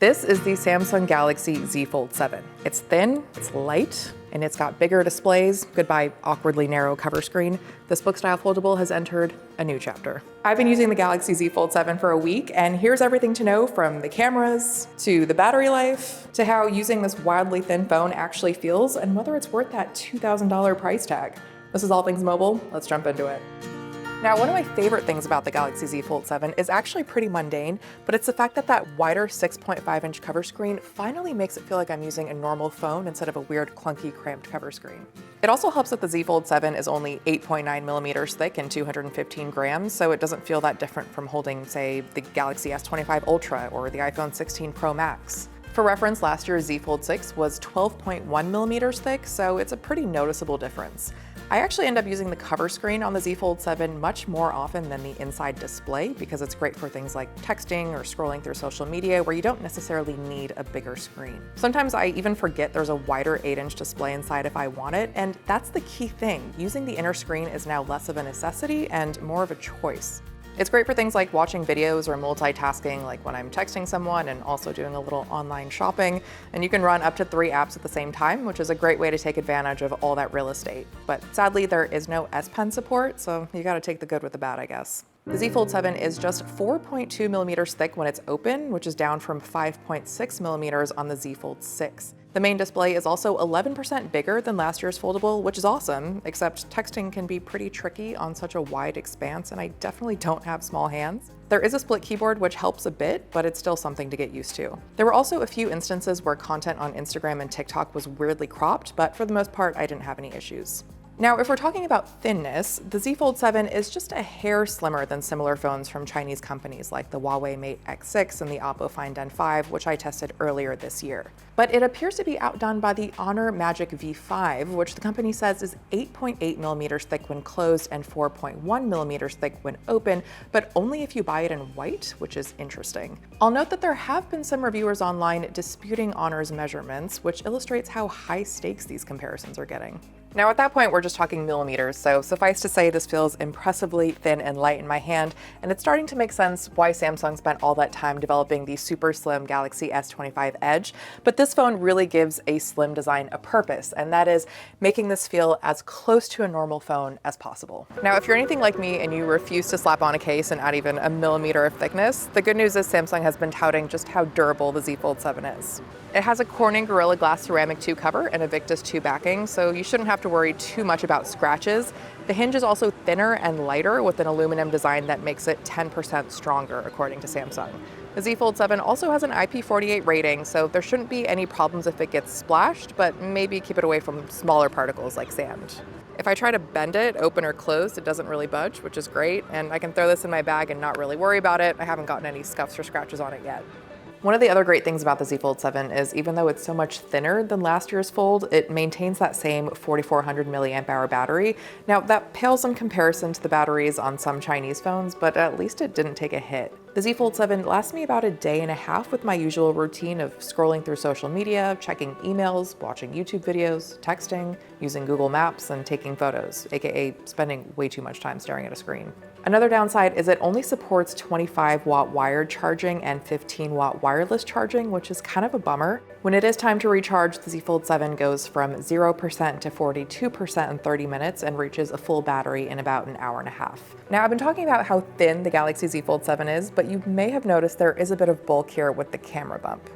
This is the Samsung Galaxy Z Fold 7. It's thin, it's light, and it's got bigger displays. Goodbye awkwardly narrow cover screen. This book-style foldable has entered a new chapter. I've been using the Galaxy Z Fold 7 for a week, and here's everything to know from the cameras, to the battery life, to how using this wildly thin phone actually feels, and whether it's worth that $2,000 price tag. This is All Things Mobile. Let's jump into it. Now, one of my favorite things about the Galaxy Z Fold 7 is actually pretty mundane, but it's the fact that that wider 6.5-inch cover screen finally makes it feel like I'm using a normal phone instead of a weird, clunky, cramped cover screen. It also helps that the Z Fold 7 is only 8.9 millimeters thick and 215 grams, so it doesn't feel that different from holding, say, the Galaxy S25 Ultra or the iPhone 16 Pro Max. For reference, last year's Z Fold 6 was 12.1 millimeters thick, so it's a pretty noticeable difference. I actually end up using the cover screen on the Z Fold 7 much more often than the inside display because it's great for things like texting or scrolling through social media where you don't necessarily need a bigger screen. Sometimes I even forget there's a wider 8-inch display inside if I want it, and that's the key thing. Using the inner screen is now less of a necessity and more of a choice. It's great for things like watching videos or multitasking, like when I'm texting someone and also doing a little online shopping. And you can run up to 3 apps at the same time, which is a great way to take advantage of all that real estate. But sadly, there is no S Pen support, so you gotta take the good with the bad, I guess. The Z Fold 7 is just 4.2 millimeters thick when it's open, which is down from 5.6 millimeters on the Z Fold 6. The main display is also 11% bigger than last year's foldable, which is awesome, except texting can be pretty tricky on such a wide expanse, and I definitely don't have small hands. There is a split keyboard, which helps a bit, but it's still something to get used to. There were also a few instances where content on Instagram and TikTok was weirdly cropped, but for the most part, I didn't have any issues. Now, if we're talking about thinness, the Z Fold 7 is just a hair slimmer than similar phones from Chinese companies like the Huawei Mate X6 and the Oppo Find N5, which I tested earlier this year. But it appears to be outdone by the Honor Magic V5, which the company says is 8.8 millimeters thick when closed and 4.1 millimeters thick when open, but only if you buy it in white, which is interesting. I'll note that there have been some reviewers online disputing Honor's measurements, which illustrates how high stakes these comparisons are getting. Now at that point, we're just talking millimeters, so suffice to say this feels impressively thin and light in my hand, and it's starting to make sense why Samsung spent all that time developing the super slim Galaxy S25 Edge, but this phone really gives a slim design a purpose, and that is making this feel as close to a normal phone as possible. Now, if you're anything like me and you refuse to slap on a case and add even a millimeter of thickness, the good news is Samsung has been touting just how durable the Z Fold 7 is. It has a Corning Gorilla Glass Ceramic 2 cover and a Victus 2 backing, so you shouldn't have to worry too much about scratches. The hinge is also thinner and lighter with an aluminum design that makes it 10% stronger, according to Samsung. The Z Fold 7 also has an IP48 rating, so there shouldn't be any problems if it gets splashed, but maybe keep it away from smaller particles like sand. If I try to bend it, open or closed, it doesn't really budge, which is great, and I can throw this in my bag and not really worry about it. I haven't gotten any scuffs or scratches on it yet. One of the other great things about the Z Fold 7 is even though it's so much thinner than last year's Fold, it maintains that same 4,400 milliamp hour battery. Now that pales in comparison to the batteries on some Chinese phones, but at least it didn't take a hit. The Z Fold 7 lasts me about a day and a half with my usual routine of scrolling through social media, checking emails, watching YouTube videos, texting, using Google Maps, and taking photos, aka spending way too much time staring at a screen. Another downside is it only supports 25-watt wired charging and 15-watt wireless charging, which is kind of a bummer. When it is time to recharge, the Z Fold 7 goes from 0% to 42% in 30 minutes and reaches a full battery in about an hour and a half. Now, I've been talking about how thin the Galaxy Z Fold 7 is, but you may have noticed there is a bit of bulk here with the camera bump.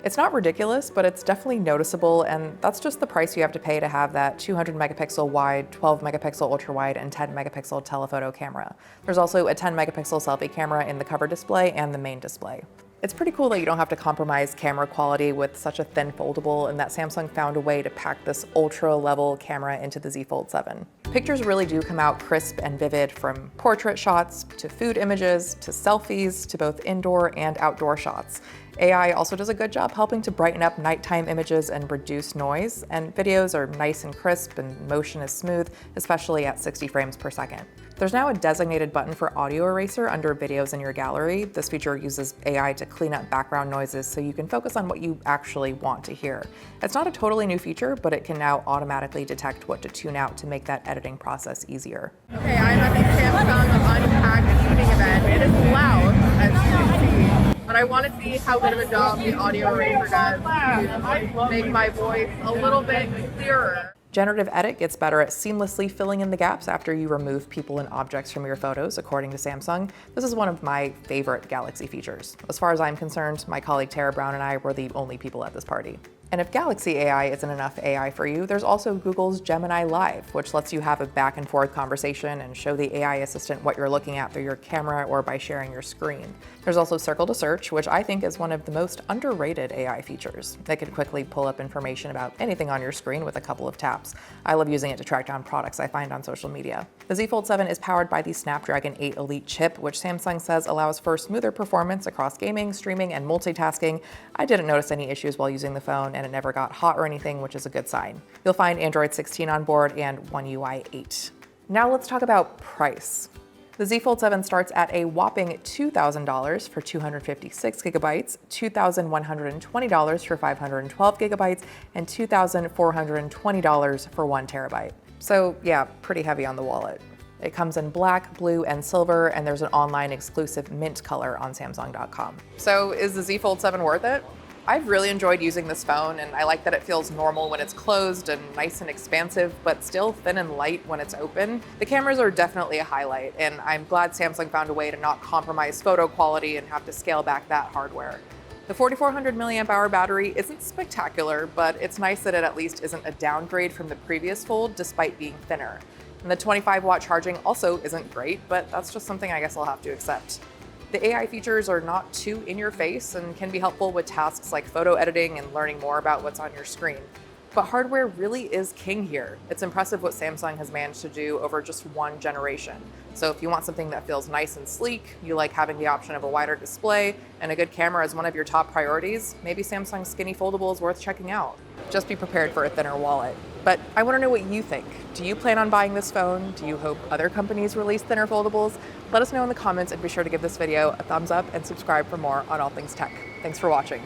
It's not ridiculous, but it's definitely noticeable, and that's just the price you have to pay to have that 200 megapixel wide, 12 megapixel ultra wide, and 10 megapixel telephoto camera. There's also a 10 megapixel selfie camera in the cover display and the main display. It's pretty cool that you don't have to compromise camera quality with such a thin foldable, and that Samsung found a way to pack this ultra level camera into the Z Fold 7. Pictures really do come out crisp and vivid, from portrait shots to food images to selfies to both indoor and outdoor shots. AI also does a good job helping to brighten up nighttime images and reduce noise, and videos are nice and crisp and motion is smooth, especially at 60 frames per second. There's now a designated button for audio eraser under videos in your gallery. This feature uses AI to clean up background noises so you can focus on what you actually want to hear. It's not a totally new feature, but it can now automatically detect what to tune out to make that editing process easier. Okay, I'm at the Samsung Unpacked shooting event. It is loud, as you can see. but I want to see how good of a job the audio eraser does to make my voice a little bit clearer. Generative Edit gets better at seamlessly filling in the gaps after you remove people and objects from your photos, according to Samsung. This is one of my favorite Galaxy features. As far as I'm concerned, my colleague Tara Brown and I were the only people at this party. And if Galaxy AI isn't enough AI for you, there's also Google's Gemini Live, which lets you have a back and forth conversation and show the AI assistant what you're looking at through your camera or by sharing your screen. There's also Circle to Search, which I think is one of the most underrated AI features. It can quickly pull up information about anything on your screen with a couple of taps. I love using it to track down products I find on social media. The Z Fold 7 is powered by the Snapdragon 8 Elite chip, which Samsung says allows for smoother performance across gaming, streaming, and multitasking. I didn't notice any issues while using the phone, and it never got hot or anything, which is a good sign. You'll find Android 16 on board and One UI 8. Now let's talk about price. The Z Fold 7 starts at a whopping $2,000 for 256 gigabytes, $2,120 for 512 gigabytes, and $2,420 for 1 terabyte. So yeah, pretty heavy on the wallet. It comes in black, blue, and silver, and there's an online exclusive mint color on Samsung.com. So is the Z Fold 7 worth it? I've really enjoyed using this phone, and I like that it feels normal when it's closed and nice and expansive, but still thin and light when it's open. The cameras are definitely a highlight, and I'm glad Samsung found a way to not compromise photo quality and have to scale back that hardware. The 4400 milliamp hour battery isn't spectacular, but it's nice that it at least isn't a downgrade from the previous Fold despite being thinner. And the 25-watt charging also isn't great, but that's just something I guess I'll have to accept. The AI features are not too in your face and can be helpful with tasks like photo editing and learning more about what's on your screen. But hardware really is king here. It's impressive what Samsung has managed to do over just one generation. So if you want something that feels nice and sleek, you like having the option of a wider display, and a good camera is one of your top priorities, maybe Samsung's skinny foldable is worth checking out. Just be prepared for a thinner wallet. But I want to know what you think. Do you plan on buying this phone? Do you hope other companies release thinner foldables? Let us know in the comments, and be sure to give this video a thumbs up and subscribe for more on all things tech. Thanks for watching.